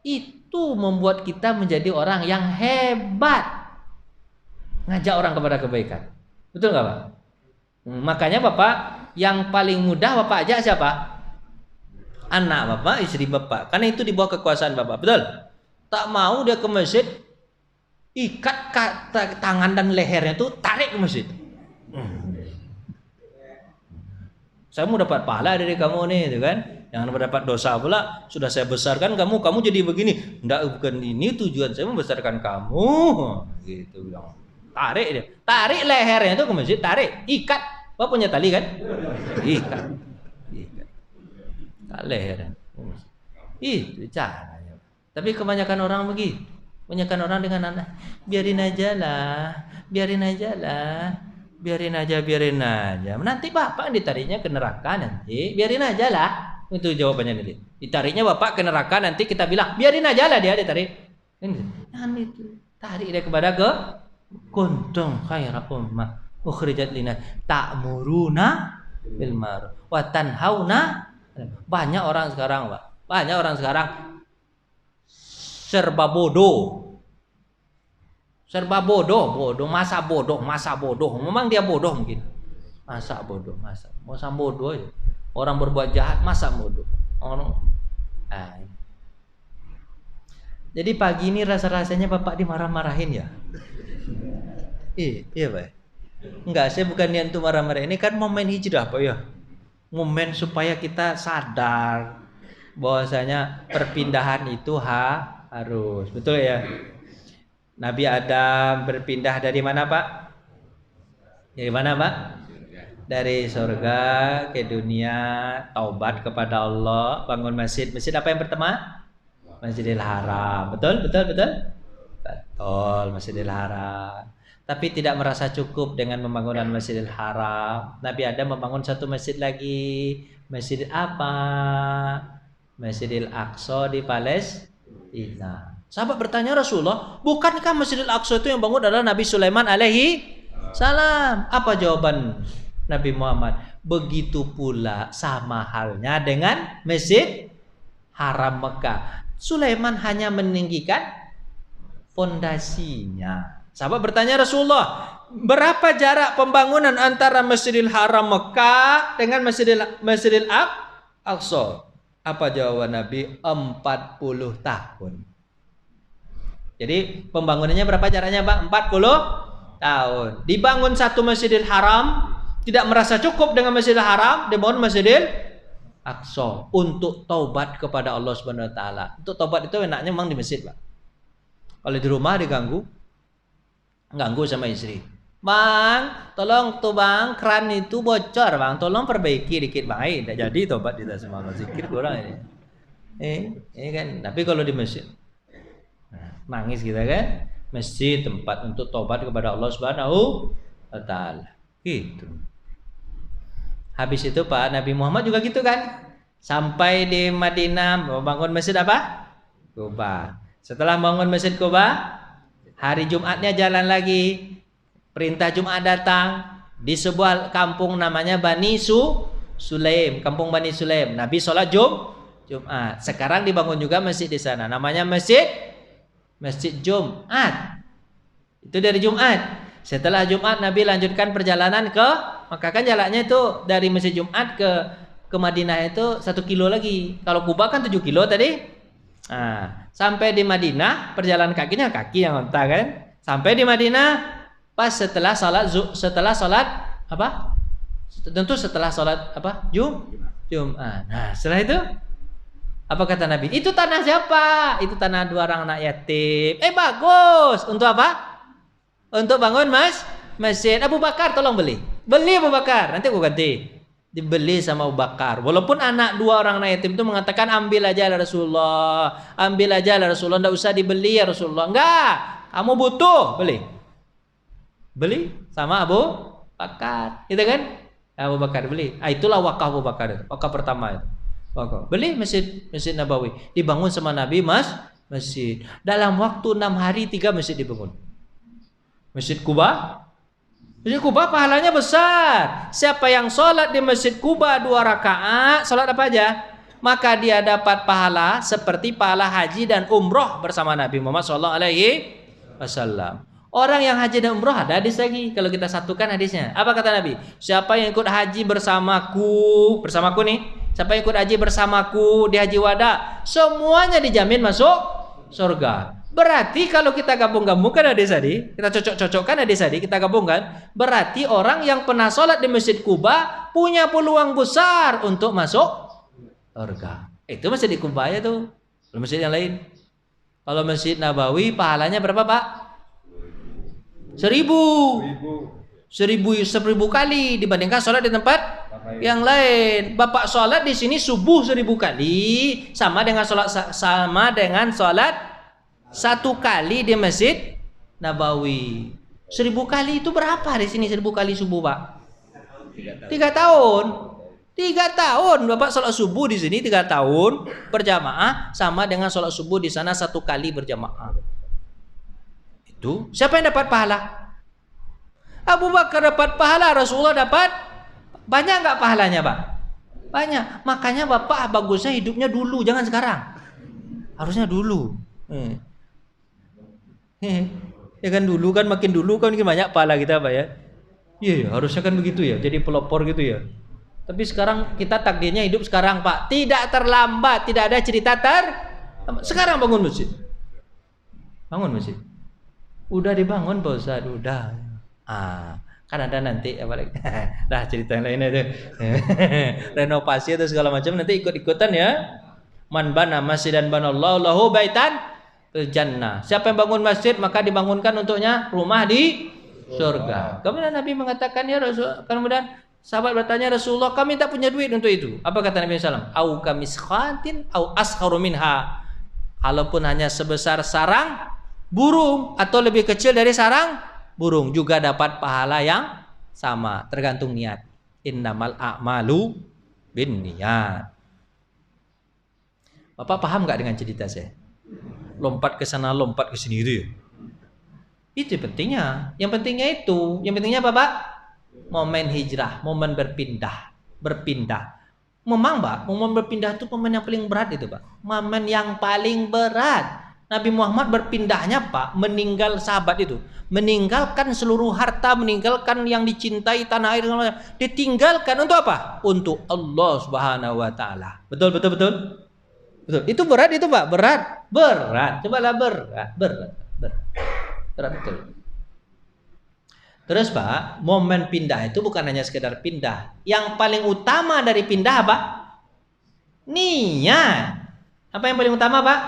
Itu membuat kita menjadi orang yang hebat, ngajak orang kepada kebaikan. Betul nggak Pak? Makanya Bapak yang paling mudah Bapak ajak siapa? Anak Bapak, istri Bapak. Karena itu di bawah kekuasaan Bapak. Betul? Tak mau dia ke masjid, ikat tangan dan lehernya itu, tarik ke masjid. Saya mau dapat pahala dari kamu nih, gitu kan? Jangan mendapat dosa pula. Sudah saya besarkan kamu jadi begini. Enggak, bukan ini tujuan saya membesarkan kamu. Gitu bilang. Tarik dia. Tarik lehernya itu ke masjid, tarik. Ikat. Bapak punya tali kan? Ikat. Tak lehernya. Itu caranya. Tapi kebanyakan orang begitu. Kebanyakan orang dengan anak, biarin aja lah. Biarin aja. Nanti bapak ditariknya ke neraka nanti. Biarin aja lah. Itu jawabannya nanti. Ditariknya bapak ke neraka nanti kita bilang biarin aja lah dia ditarik. Jangan itu. Tarik dia kepada ke kuntum khaira ummah ukhrijat linnas ta'muruna bil ma'ruf wa tanhauna. Banyak orang sekarang, Pak. Serba bodoh. Masa bodoh. Memang dia bodoh mungkin. Masa bodoh aja. Orang berbuat jahat masa bodoh. Jadi pagi ini rasa-rasanya Bapak dimarah-marahin ya? Iya, Pak. Enggak, saya bukan niat untuk marah-marah. Ini kan momen hijrah, Pak ya. Momen supaya kita sadar bahwasanya perpindahan itu harus. Betul ya? Nabi Adam berpindah dari mana Pak? Dari mana Pak? Dari surga ke dunia, taubat kepada Allah, bangun masjid. Masjid apa yang pertama? Masjidil Haram. Betul? Betul, Masjidil Haram. Tapi tidak merasa cukup dengan pembangunan Masjidil Haram. Nabi Adam membangun satu masjid lagi. Masjid apa? Masjidil Aqsa di Palestina. Sahabat bertanya, Rasulullah, bukankah Masjidil Aqsa itu yang bangun adalah Nabi Sulaiman alaihi salam? Apa jawaban Nabi Muhammad? Begitu pula sama halnya dengan Masjid Haram Mekah. Sulaiman hanya meninggikan fondasinya. Sahabat bertanya, Rasulullah, berapa jarak pembangunan antara Masjidil Haram Mekah dengan Masjidil Aqsa? Apa jawaban Nabi? 40 tahun. Jadi pembangunannya berapa jaraknya Pak? 40 tahun. Dibangun satu Masjidil Haram, tidak merasa cukup dengan Masjidil Haram, dibangun Masjidil Aqsa untuk taubat kepada Allah Subhanahu wa taala. Untuk taubat itu enaknya memang di masjid, Pak. Kalau di rumah diganggu sama istri. Bang, tolong tuh Bang, keran itu bocor Bang, tolong perbaiki dikit Bang. Tidak jadi taubat kita semua, zikir kurang ini. Ini kan, tapi kalau di masjid nangis kita kan, masjid tempat untuk taubat kepada Allah Subhanahu wa taala. Gitu. Habis itu Pak, Nabi Muhammad juga gitu kan. Sampai di Madinah membangun masjid apa? Kuba. Setelah bangun masjid Kuba, hari Jumatnya jalan lagi. Perintah Jumat datang di sebuah kampung namanya Bani Sulaim, kampung Bani Sulaim. Nabi sholat Jumat. Sekarang dibangun juga masjid di sana. Namanya Masjid Jumat. Itu dari Jumat. Setelah Jumat Nabi lanjutkan perjalanan ke Maka kan jaraknya itu dari Masjid Jumat ke Madinah itu 1 kilo lagi. Kalau Kuba kan 7 kilo tadi. Nah, sampai di Madinah perjalanan kakinya kaki yang onta kan. Sampai di Madinah pas setelah salat apa? Tentu setelah salat apa? Jumat. Nah, setelah itu apa kata Nabi? Itu tanah siapa? Itu tanah 2 orang anak yatim. Bagus. Untuk apa? Untuk bangun masjid. Abu Bakar tolong beli. Beli Abu Bakar. Nanti aku ganti. Dibeli sama Abu Bakar. Walaupun anak 2 orang anak yatim itu mengatakan ambil aja ya Rasulullah. Ambil aja ya Rasulullah. Enggak usah dibeli ya Rasulullah. Enggak. Kamu butuh, beli. Beli sama Abu Bakar, gitu kan? Abu Bakar beli. Itulah wakaf Abu Bakar itu. Wakaf pertama itu. Wakaf. Beli Masjid Nabawi. Dibangun sama Nabi masjid. Dalam waktu 6 hari 3 masjid dibangun. Masjid Kuba. Masjid Kuba pahalanya besar. Siapa yang sholat di Masjid Kuba 2 rakaat, sholat apa aja? Maka dia dapat pahala seperti pahala haji dan umroh bersama Nabi Muhammad SAW. Orang yang haji dan umroh ada hadis lagi. Kalau kita satukan hadisnya, apa kata Nabi? Siapa yang ikut haji bersamaku nih. Siapa yang ikut haji bersamaku di haji wada, semuanya dijamin masuk surga. Berarti kalau kita gabung-gabungkan hadis tadi, kita cocok-cocokkan hadis tadi, kita gabungkan, berarti orang yang pernah sholat di Masjid Kuba punya peluang besar untuk masuk surga. Itu Masjid Kuba ya tuh. Kalau masjid yang lain. Kalau Masjid Nabawi pahalanya berapa, Pak? 1000 kali dibandingkan sholat di tempat yang lain. Bapak sholat di sini subuh 1000 kali sama dengan sholat 1 kali di Masjid Nabawi. 1000 kali itu berapa di sini? 1000 kali subuh, Pak? 3 tahun. 3 tahun Bapak sholat subuh di sini 3 tahun berjamaah sama dengan sholat subuh di sana 1 kali berjamaah. Itu siapa yang dapat pahala? Abu Bakar dapat pahala, Rasulullah dapat banyak nggak pahalanya, Pak? Banyak. Makanya Bapak bagusnya hidupnya dulu, jangan sekarang. Harusnya dulu. Ya kan dulu kan makin banyak pahala kita, Pak ya. Iya, harusnya kan begitu ya. Jadi pelopor gitu ya. Tapi sekarang kita takdirnya hidup sekarang, Pak. Tidak terlambat, tidak ada cerita sekarang bangun masjid. Bangun masjid. Udah dibangun Pak Ustaz, udah. Kan ada nanti apalagi. Dah cerita yang lain itu. Renovasi atau segala macam nanti ikut-ikutan ya. Man bana masjidan banallahu lahu baitan fil jannah. Siapa yang bangun masjid maka dibangunkan untuknya rumah di surga. Kemudian Nabi mengatakan ya Rasul, kemudian sahabat bertanya Rasulullah, kami tak punya duit untuk itu. Apa kata Nabi SAW? Au kamiskhatin au askharu minha. Kalaupun hanya sebesar sarang burung atau lebih kecil dari sarang burung juga dapat pahala yang sama, tergantung niat. Innamal a'malu binniyat. Bapak paham nggak dengan cerita saya? Lompat ke sana, lompat ke sini itu ya. Itu pentingnya. Yang pentingnya apa, Pak? Momen hijrah, momen berpindah. Memang, Pak, momen berpindah itu momen yang paling berat itu, Pak. Momen yang paling berat. Nabi Muhammad berpindahnya, Pak, meninggal sahabat itu, meninggalkan seluruh harta, meninggalkan yang dicintai tanah air, ditinggalkan untuk apa? Untuk Allah Subhanahu wa taala. Betul. Itu berat itu, Pak, berat. Cobalah berat betul. Terus, Pak, momen pindah itu bukan hanya sekedar pindah. Yang paling utama dari pindah apa? Niat. Apa yang paling utama, Pak?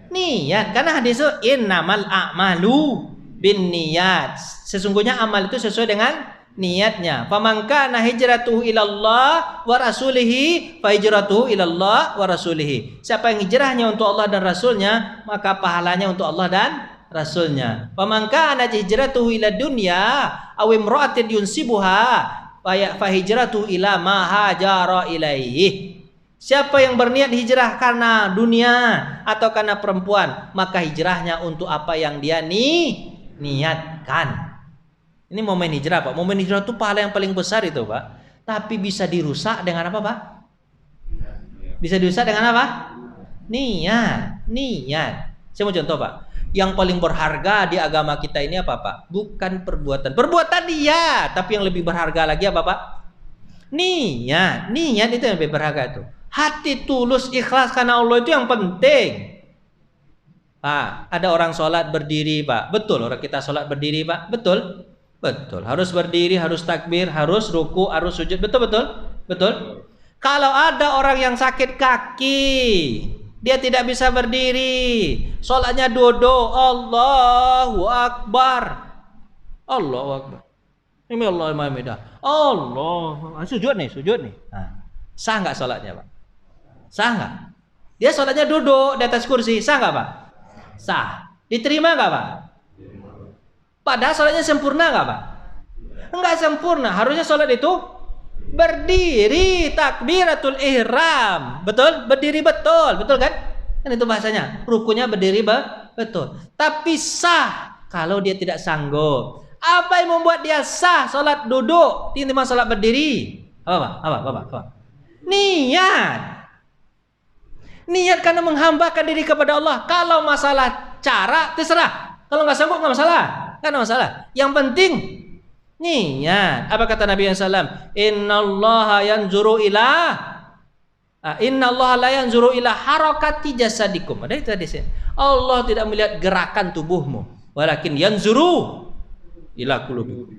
Niat. Karena hadis itu innamal a'malu binniyat. Sesungguhnya amal itu sesuai dengan niatnya. Faman kana hijratuhu ilallah wa rasulihi fa hijratuhu ilallah wa rasulihi. Siapa yang hijrahnya untuk Allah dan Rasulnya, maka pahalanya untuk Allah dan Rasulnya. Faman kana hijratuhu ila dunya aw imra'atin yunsibuha fa hijratuhu ila ma hajara ilaihi. Siapa yang berniat hijrah karena dunia atau karena perempuan, maka hijrahnya untuk apa yang dia niatkan. Ini momen hijrah, Pak. Momen hijrah itu pahala yang paling besar itu, Pak. Tapi bisa dirusak dengan apa, Pak? Bisa dirusak dengan apa? Niat. Saya mau contoh, Pak. Yang paling berharga di agama kita ini apa, Pak? Bukan perbuatan. Perbuatan iya, tapi yang lebih berharga lagi apa, Pak? Niat itu yang lebih berharga itu. Hati tulus ikhlas karena Allah itu yang penting. Pak, ada orang sholat berdiri, Pak. Betul orang kita sholat berdiri, Pak. Betul. Harus berdiri, harus takbir, harus ruku, harus sujud. Betul. Kalau ada orang yang sakit kaki, dia tidak bisa berdiri, sholatnya duduk. Allahu Akbar. Ini Allah Mahamidah. Sujud nih. Nah, sah nggak sholatnya, Pak? Sah nggak? Dia sholatnya duduk di atas kursi, sah nggak, Pak? Sah. Diterima nggak, Pak? Padahal sholatnya sempurna nggak Pak? Enggak sempurna. Harusnya sholat itu berdiri, takbiratul ihram. Betul? Berdiri betul. Betul kan? Kan itu bahasanya. Rukunya berdiri betul. Tapi sah kalau dia tidak sanggup. Apa yang membuat dia sah sholat duduk timbang sholat berdiri? Apa? Niat. Niat karena menghambakan diri kepada Allah. Kalau masalah cara terserah. Kalau nggak sanggup nggak masalah. Kan masalah. Yang penting niat. Apa kata Nabi SAW? Innallaha yanzuru ila Innallaha la yanzuru ila harakati jasadikum. Ada itu hadisnya. Allah tidak melihat gerakan tubuhmu, walakin yanzuru ila qulubikum.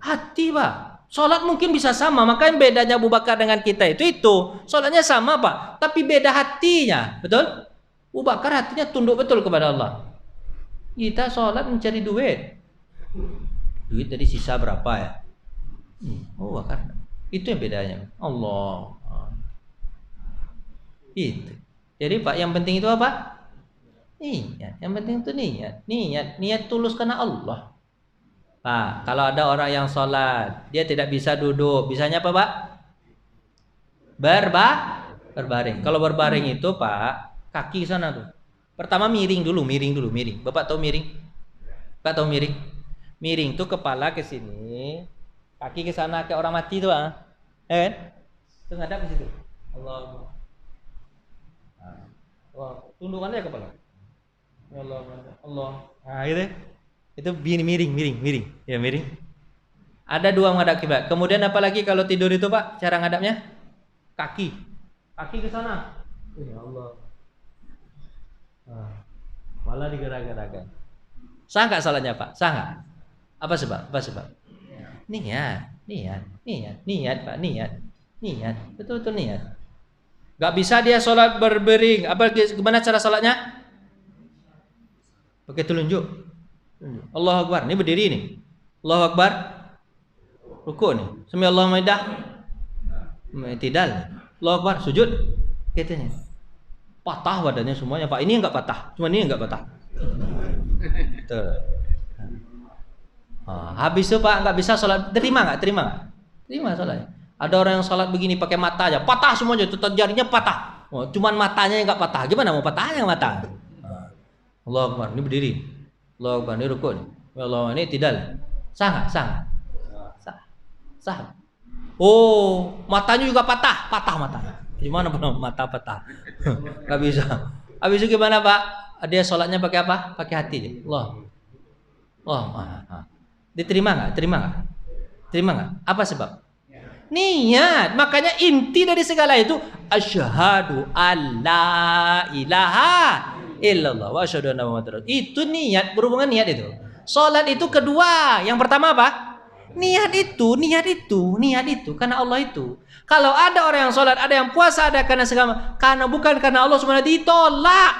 Hati, Pak. Salat mungkin bisa sama, makanya bedanya Abu Bakar dengan kita itu. Salatnya sama, Pak, tapi beda hatinya. Betul? Abu Bakar hatinya tunduk betul kepada Allah. Kita salat mencari duit. Duit dari sisa berapa ya? Abu Bakar. Itu yang bedanya. Allah. Itu. Jadi Pak, yang penting itu apa? Niat. Yang penting itu niat tulus karena Allah. Pak, kalau ada orang yang sholat, dia tidak bisa duduk, bisanya apa Pak? Berbaring. Kalau berbaring itu Pak, kaki sana tuh. Pertama miring dulu. Bapak tahu miring? Bapak tahu miring? Miring tuh kepala ke sini, kaki ke sana kayak orang mati tuh, kan? Tuh ngadap ke situ. Allah. Wah, tundukannya kepala. Allah. Nah, gitu. Itu miring. Ya, miring. Ada dua menghadap kiblat. Kemudian apalagi kalau tidur itu, Pak, cara ngadapnya? Kaki ke sana. Ya Allah. Malah digerak-gerakkan. Sah enggak salahnya, Pak? Sah enggak? Apa sebab? Niat, Pak, niat. Betul-betul niat. Enggak bisa dia sholat berbaring. Gimana cara sholatnya? Pakai telunjuk. Allahu Akbar. Ini berdiri nih. Allahu Akbar. Ruku nih. Sami Allahu maidah. Tidal. Allahu Akbar. Sujud. Katanya. Patah badannya semuanya, Pak. Ini enggak patah. Cuma ini enggak patah. Betul. Habis itu Pak enggak bisa sholat. Terima enggak? Terima sholatnya. Ada orang yang sholat begini pakai mata aja. Patah semuanya. Tutup jarinya patah. Cuman matanya yang enggak patah. Gimana mau patahnya mata? Allahu Akbar. Ini berdiri. Allahu Akbar. Ini ruku nih. Allah, ini tidal. Sah enggak? Sah. Oh, matanya juga patah matanya. Gimana pun mata patah? Enggak bisa. Habis itu gimana, Pak? Dia sholatnya pakai apa? Pakai hati dia. Allah. Diterima enggak? Terima enggak? Apa sebab? Niat. Makanya inti dari segala itu asyhadu alla ilaha illallah wa asyhadu anna muhammadar rasul. Itu niat, berhubungan niat itu. Salat itu kedua. Yang pertama apa? Niat itu karena Allah itu. Kalau ada orang yang salat, ada yang puasa, ada karena segala, karena bukan karena Allah sebenarnya ditolak.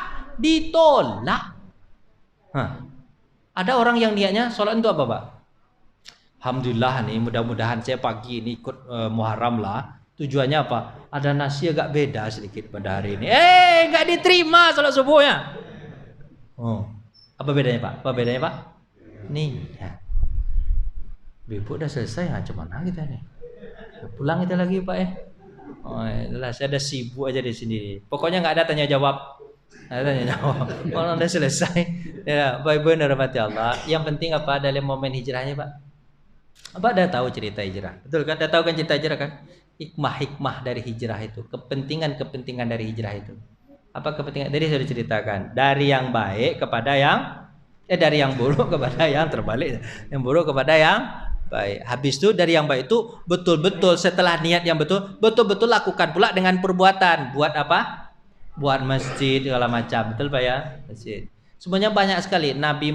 Ada orang yang niatnya salat itu apa, Pak? Alhamdulillah nih, mudah-mudahan saya pagi ini ikut Muharram lah. Tujuannya apa? Ada nasi agak beda sedikit pada hari ini. Nggak diterima salat subuhnya. Apa bedanya, Pak? Niat. Ibu udah selesai, macam mana kita nih? Pulang kita lagi, Pak ya. Itulah, saya ada sibuk aja di sini. Pokoknya nggak ada tanya jawab. Kalau udah selesai, ya, Bapak Ibu yang dirahmati Allah. Yang penting apa dalam momen hijrahnya, Pak? Apa udah tahu cerita hijrah? Betul kan? Udah tahu kan cerita hijrah kan? Hikmah dari hijrah itu, kepentingan dari hijrah itu. Apa kepentingan? Dari sudah diceritakan, dari yang baik kepada dari yang buruk kepada yang terbalik, yang buruk kepada yang baik. Habis itu dari yang baik itu betul-betul setelah niat yang betul-betul lakukan pula dengan perbuatan. Buat apa? Buat masjid segala macam. Betul Pak ya? Masjid. Sebenarnya banyak sekali. Nabi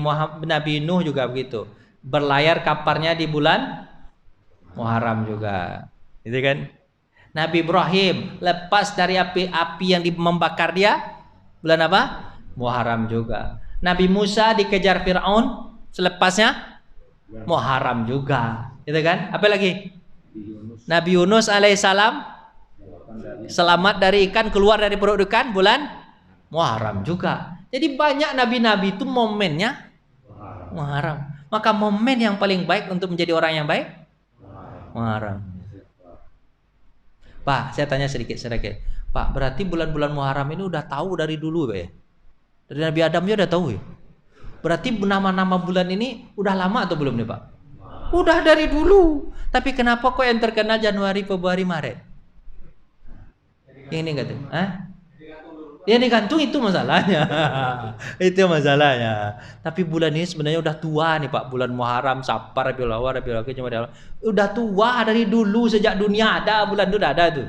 Nuh juga begitu. Berlayar kaparnya di bulan Muharram juga. Gitu kan? Nabi Ibrahim lepas dari api yang membakar dia bulan apa? Muharram juga. Nabi Musa dikejar Fir'aun selepasnya Muharram juga, gitu kan? Apa lagi? Nabi Yunus alaihissalam selamat dari ikan, keluar dari perut ikan bulan Muharram juga. Jadi banyak nabi-nabi itu momennya Muharram. Maka momen yang paling baik untuk menjadi orang yang baik Muharram. Pak, saya tanya sedikit. Pak, berarti bulan-bulan Muharram ini udah tahu dari dulu, Pak ya? Dari Nabi Adam ya udah tahu ya? Berarti nama-nama bulan ini udah lama atau belum nih, Pak? Udah dari dulu. Tapi kenapa kok yang terkenal Januari, Februari, Maret? Ini enggak tuh? Hah? Ya digantung, itu masalahnya. Itu masalahnya. Tapi bulan ini sebenarnya udah tua nih Pak. Bulan Muharram, Safar, Rabiul Awwal, Rabiul Akhir, Jumadil Awal. Udah tua dari dulu, sejak dunia ada, bulan itu udah ada tuh.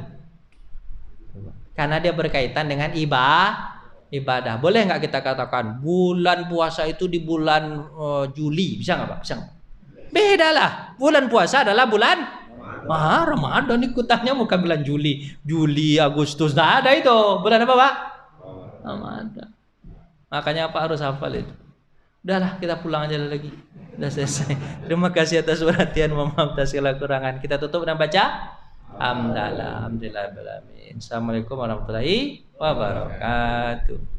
Karena dia berkaitan dengan ibadah. Boleh nggak kita katakan bulan puasa itu di bulan Juli? Bisa nggak Pak? Bisa nggak? Beda lah. Bulan puasa adalah bulan Ramadan, ikutannya bukan bulan Juli, Agustus. Nah ada itu. Bulan apa Pak? Ramadan. Makanya Pak harus hafal itu. Udahlah, kita pulang aja lagi. Udah selesai. Terima kasih atas perhatian, mohon maaf atas segala kekurangan. Kita tutup dan baca. Alhamdulillah. Assalamualaikum warahmatullahi wabarakatuh.